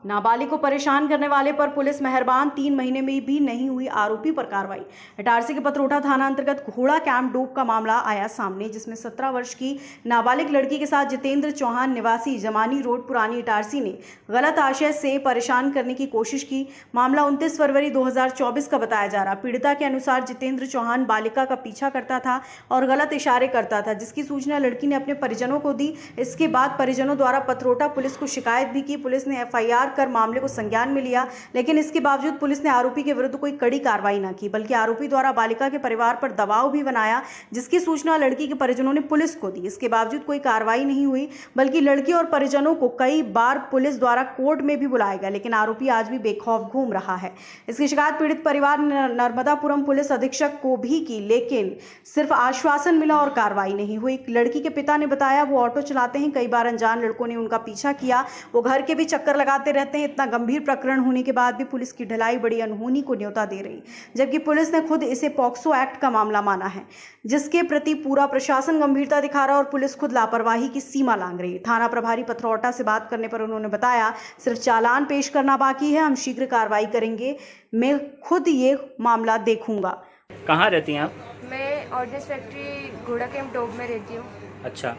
नाबालिग को परेशान करने वाले पर पुलिस मेहरबान, 3 महीने में भी नहीं हुई आरोपी पर कार्रवाई। इटारसी के पथरोटा थाना अंतर्गत घोड़ा कैंप डोप का मामला आया सामने, जिसमें 17 वर्ष की नाबालिग लड़की के साथ जितेंद्र चौहान निवासी जमानी रोड पुरानी इटारसी ने गलत आशय से परेशान करने की कोशिश की। मामला 29 फरवरी 2024 का बताया जा रहा। पीड़िता के अनुसार जितेंद्र चौहान बालिका का पीछा करता था और गलत इशारे करता था, जिसकी सूचना लड़की ने अपने परिजनों को दी। इसके बाद परिजनों द्वारा पथरोटा पुलिस को शिकायत भी की। पुलिस ने FIR कर मामले को संज्ञान में लिया, लेकिन इसके बावजूद पुलिस ने आरोपी के विरुद्ध कोई कड़ी कार्रवाई न की, बल्कि आरोपी द्वारा बालिका के परिवार पर दबाव भी बनाया, जिसकी सूचना लड़की के परिजनों ने पुलिस को दी। इसके बावजूद कोई कार्रवाई नहीं हुई, बल्कि लड़की और परिजनों को कई बार पुलिस द्वारा कोर्ट में भी बुलाया गया, लेकिन आरोपी आज भी बेखौफ घूम रहा है। इसकी शिकायत पीड़ित परिवार ने नर्मदापुरम पुलिस अधीक्षक को भी की, लेकिन सिर्फ आश्वासन मिला और कार्रवाई नहीं हुई। लड़की के पिता ने बताया, वो ऑटो चलाते हैं, कई बार अनजान लड़कों ने उनका पीछा किया, वो घर के भी चक्कर लगाते रहते हैं। इतना गंभीर प्रकरण होने के बाद भी पुलिस की ढिलाई बड़ी अनहोनी को न्योता दे रही, जबकि पुलिस ने खुद इसे पॉक्सो एक्ट का मामला माना है, जिसके प्रति पूरा प्रशासन गंभीरता दिखा रहा और पुलिस खुद लापरवाही की सीमा लांघ रही। थाना प्रभारी पथरौटा से बात करने पर उन्होंने बताया, सिर्फ चालान पेश करना बाकी है, हम शीघ्र कार्रवाई करेंगे, मैं खुद ये मामला देखूंगा। कहाँ रहती हैं आप? मैं ऑर्डिनेंस फैक्ट्री घोड़ा कैंप डोब में रहती हूँ। अच्छा,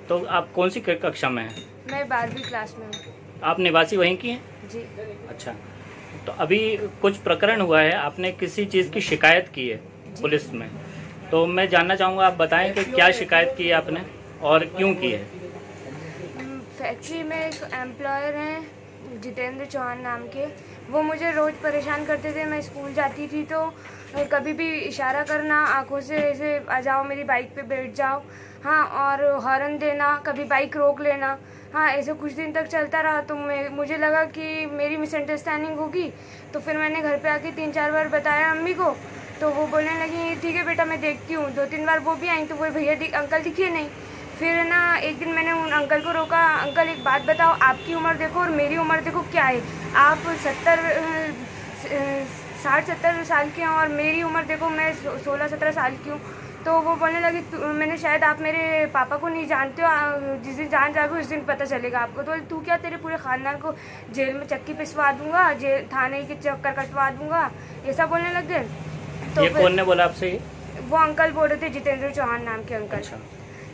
तो आप कौन सी कक्षा में हैं? मैं 12वीं क्लास में हूँ। आप निवासी वहीं की हैं? जी। अच्छा, तो अभी कुछ प्रकरण हुआ है, आपने किसी चीज़ की शिकायत की है पुलिस में, तो मैं जानना चाहूँगा, आप बताएं कि क्या शिकायत की है आपने और क्यों की है? फैक्ट्री में एक एम्प्लॉयर हैं जितेंद्र चौहान नाम के, वो मुझे रोज़ परेशान करते थे। मैं स्कूल जाती थी तो कभी भी इशारा करना आंखों से, ऐसे आ जाओ मेरी बाइक पे बैठ जाओ, हाँ, और हॉर्न देना, कभी बाइक रोक लेना, हाँ, ऐसे कुछ दिन तक चलता रहा। तो मुझे लगा कि मेरी मिसअंडरस्टैंडिंग होगी, तो फिर मैंने घर पे आके 3-4 बार बताया अम्मी को, तो वो बोलने लगी ठीक है बेटा मैं देखती हूँ। 2-3 बार वो भी आई तो वो भैया अंकल दिखे नहीं। फिर ना एक दिन मैंने उन अंकल को रोका, अंकल एक बात बताओ, आपकी उम्र देखो और मेरी उम्र देखो क्या है, आप 60-70 साल के हैं और मेरी उम्र देखो मैं 16-17 साल की हूँ। तो वो बोलने लगी मैंने शायद आप मेरे पापा को नहीं जानते हो, जिस दिन जान जाओगे उस दिन पता चलेगा आपको। तो तू क्या, तेरे पूरे खानदान को जेल में चक्की पिसवा दूंगा, जेल थाने के चक्कर कटवा दूंगा, ऐसा बोलने लग गए। तो ये कौन ने बोला आपसे? वो अंकल बोल रहे थे, जितेंद्र चौहान नाम के अंकल। अच्छा।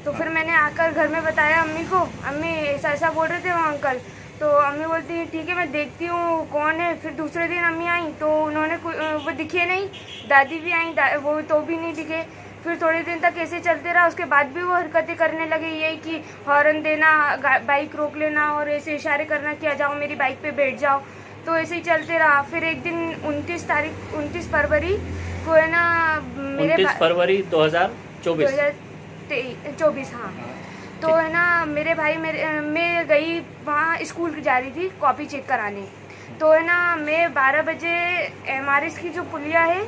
तो फिर मैंने आकर घर में बताया अम्मी को, अम्मी ऐसा ऐसा बोल रहे थे वो अंकल। तो अम्मी बोलती है ठीक है मैं देखती हूँ कौन है। फिर दूसरे दिन अम्मी आई तो उन्होंने वो दिखे नहीं, दादी भी आई, वो तो भी नहीं दिखे। फिर थोड़े दिन तक ऐसे चलते रहा, उसके बाद भी वो हरकतें करने लगे, यही कि हॉर्न देना, बाइक रोक लेना और ऐसे इशारे करना कि आ जाओ मेरी बाइक पे बैठ जाओ। तो ऐसे ही चलते रहा। फिर एक दिन 29 फरवरी को है ना, मेरे 29 फरवरी 2024, हाँ। तो है ना मेरे भाई मैं गई वहाँ, स्कूल जा रही थी कॉपी चेक कराने। तो है ना मैं 12 बजे MRS की जो पुलिया है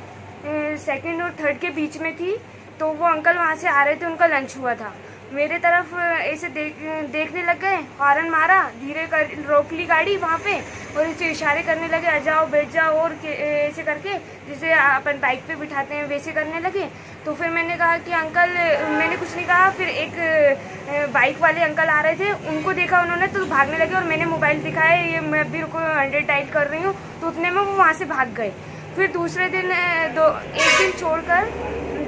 2nd और 3rd के बीच में थी, तो वो अंकल वहाँ से आ रहे थे, उनका लंच हुआ था, मेरे तरफ ऐसे देखने लग गए, हॉर्न मारा, धीरे कर रोक ली गाड़ी वहाँ पे और ऐसे इशारे करने लगे आ जाओ बैठ जाओ, और ऐसे करके जैसे अपन बाइक पे बिठाते हैं वैसे करने लगे। तो फिर मैंने कहा कि अंकल, मैंने कुछ नहीं कहा। फिर एक बाइक वाले अंकल आ रहे थे, उनको देखा उन्होंने तो भागने लगे और मैंने मोबाइल दिखाया, ये मैं अभी रुको 100 डायल कर रही हूँ, तो उतने में वो वहाँ से भाग गए। फिर दूसरे दिन एक दिन छोड़कर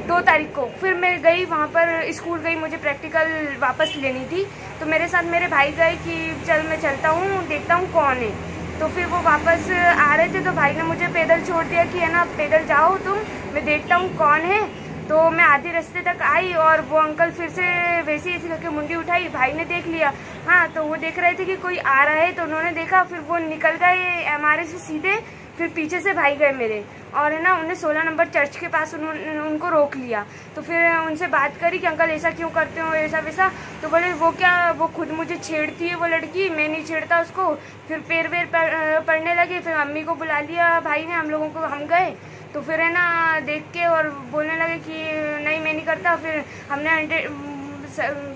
2 तारीख को फिर मैं गई वहाँ पर, स्कूल गई, मुझे प्रैक्टिकल वापस लेनी थी। तो मेरे साथ मेरे भाई गए कि चल मैं चलता हूँ देखता हूँ कौन है। तो फिर वो वापस आ रहे थे तो भाई ने मुझे पैदल छोड़ दिया कि है ना पैदल जाओ तुम, मैं देखता हूँ कौन है। तो मैं आधे रास्ते तक आई और वो अंकल फिर से वैसे ऐसे करके मुंडी उठाई, भाई ने देख लिया, हाँ, तो वो देख रहे थे कि कोई आ रहा है, तो उन्होंने देखा, फिर वो निकल गए MRS से सीधे, फिर पीछे से भाई गए मेरे, और है ना उन्हें 16 नंबर चर्च के पास उनको रोक लिया। तो फिर उनसे बात करी कि अंकल ऐसा क्यों करते हो, ऐसा वैसा। तो बोले वो क्या, वो खुद मुझे छेड़ती है वो लड़की, मैं नहीं छेड़ता उसको। फिर पैर वेर पड़ने लगे, फिर मम्मी को बुला लिया भाई ने, हम लोगों को, हम गए तो फिर है ना देख के और बोलने लगे कि नहीं मैं नहीं करता। फिर हमने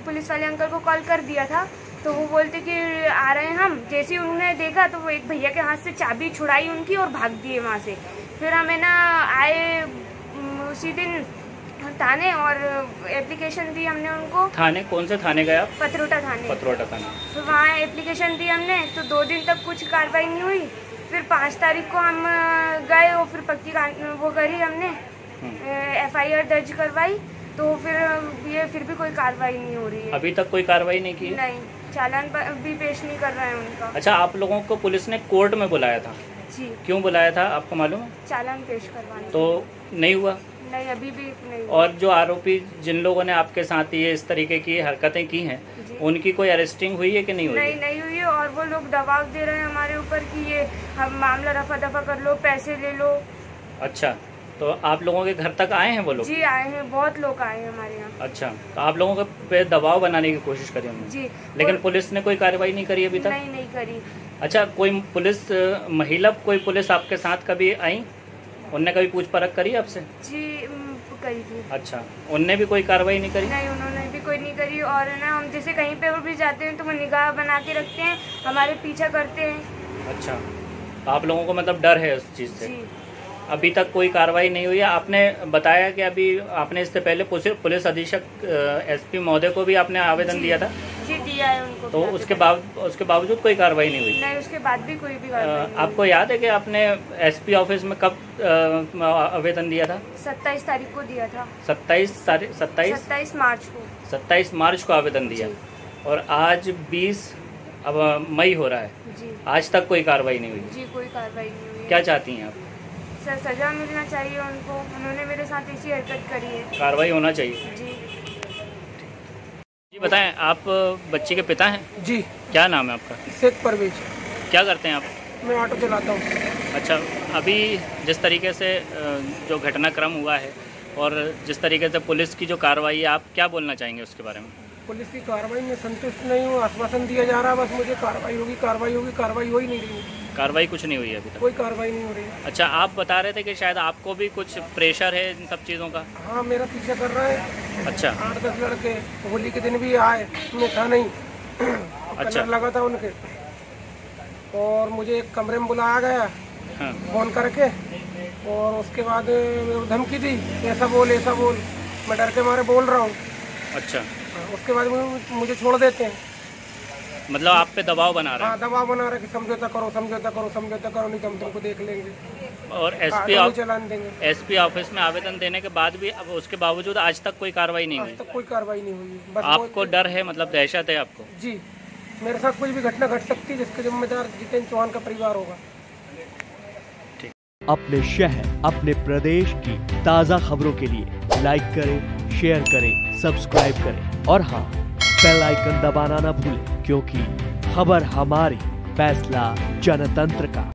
पुलिस वाले अंकल को कॉल कर दिया था, तो वो बोलते कि आ रहे हैं हम। जैसे ही उन्होंने देखा तो वो एक भैया के हाथ से चाबी छुड़ाई उनकी और भाग दिए वहाँ से। फिर हमें ना आए उसी दिन थाने और एप्लीकेशन दी हमने उनको। थाने कौन से थाने गए आप? पथरोटा थाने। पथरोटा थाने। फिर वहाँ एप्लीकेशन दी हमने तो 2 दिन तक कुछ कार्रवाई नहीं हुई। फिर 5 तारीख को हम गए और फिर पक्की वो करी हमने, FIR दर्ज करवाई, तो फिर भी कोई कार्रवाई नहीं हो रही है। अभी तक कोई कार्रवाई नहीं की? नहीं, चालान भी पेश नहीं कर रहे हैं उनका। अच्छा, आप लोगों को पुलिस ने कोर्ट में बुलाया था? जी। क्यों बुलाया था आपको मालूम है? चालान पेश करवाने। तो नहीं हुआ? नहीं, अभी भी नहीं हुआ। और जो आरोपी जिन लोगों ने आपके साथ ये इस तरीके की हरकतें की हैं, उनकी कोई अरेस्टिंग हुई है कि नहीं हुई? नहीं हुई है। और वो लोग दबाव दे रहे हैं हमारे ऊपर कि ये हम मामला रफा दफा कर लो, पैसे ले लो। अच्छा, तो आप लोगों के घर तक आए हैं वो लोग? जी आए हैं, बहुत लोग आए हैं हमारे यहाँ। अच्छा, तो आप लोगों पे दबाव बनाने की कोशिश करी उन्होंने? जी। लेकिन पुलिस ने कोई कार्रवाई नहीं करी अभी तक? नहीं करी। अच्छा, कोई पुलिस महिला कोई पुलिस आपके साथ कभी आई? उनने कभी पूछ परख करी आपसे? जी करी थी। अच्छा, उनने भी कोई कार्रवाई नहीं करी? नहीं, उन्होंने भी कोई नहीं करी। और ना हम जैसे कहीं पे भी जाते हैं तो वो निगाह बना के रखते हैं, हमारे पीछा करते हैं। अच्छा, तो आप लोगों को मतलब डर है उस चीज़ से? जी। अभी तक कोई कार्रवाई नहीं हुई है। आपने बताया कि अभी आपने इससे पहले पुलिस अधीक्षक SP महोदय को भी आपने आवेदन दिया था? जी दिया है उनको। तो उसके बावजूद कोई कार्रवाई नहीं हुई? नहीं, उसके बाद भी कोई भी कार्रवाई नहीं। आपको याद है कि आपने SP ऑफिस में कब आवेदन दिया था? 27 तारीख को दिया था। 27 मार्च को। 27 मार्च को आवेदन दिया, और आज 20 अब मई हो रहा है। जी। आज तक कोई कार्रवाई नहीं हुई? जी, कोई कार्रवाई नहीं हुई। क्या चाहती हैं आप? सर, सजा मिलना चाहिए उनको, उन्होंने मेरे साथ ऐसी हरकत करी है। कार्रवाई होना चाहिए। जी। जी बताएं, आप बच्ची के पिता हैं? जी। क्या नाम है आपका? शेख परवेज। क्या करते हैं आप? मैं ऑटो चलाता हूँ। अच्छा, अभी जिस तरीके से जो घटनाक्रम हुआ है और जिस तरीके से पुलिस की जो कार्रवाई है, आप क्या बोलना चाहेंगे उसके बारे में? पुलिस की कार्रवाई में संतुष्ट नहीं हूँ। आश्वासन दिया जा रहा है बस मुझे, कार्रवाई होगी, कार्रवाई हो ही नहीं रही। कार्रवाई कुछ नहीं हुई है अभी तक? कोई कार्रवाई नहीं हो रही। अच्छा, आप बता रहे थे कि शायद आपको भी कुछ प्रेशर है इन सब चीज़ों का? हाँ, मेरा पीछा कर रहा है। अच्छा। 8-10 लड़के होली के दिन भी आए, मैं था नहीं। अच्छा। कलर लगा था उनके, और मुझे एक कमरे में बुलाया गया। हाँ। फोन करके, और उसके बाद धमकी दी, ऐसा बोल। मैं डर के मारे बोल रहा हूँ। अच्छा। उसके बाद मुझे छोड़ देते हैं। मतलब आप पे दबाव बना रहे हैं? हाँ, दबाव बना रहा है कि समझौता करो, नहीं तो हम तुमको देख लेंगे और चलान देंगे। SP ऑफिस में आवेदन देने के बाद भी, अब उसके बावजूद आज तक कोई कार्रवाई नहीं हुई? आज तक कोई कार्रवाई नहीं हुई है। बस आपको डर है, मतलब दहशत है आपको? जी, मेरे साथ कुछ भी घटना घट सकती है जिसके जिम्मेदार जितेंद्र चौहान का परिवार होगा। अपने शहर, अपने प्रदेश की ताज़ा खबरों के लिए लाइक करें, शेयर करें, सब्सक्राइब करें और हाँ, बेल आइकन दबाना ना भूलें, क्योंकि खबर हमारी, फैसला जनतंत्र का।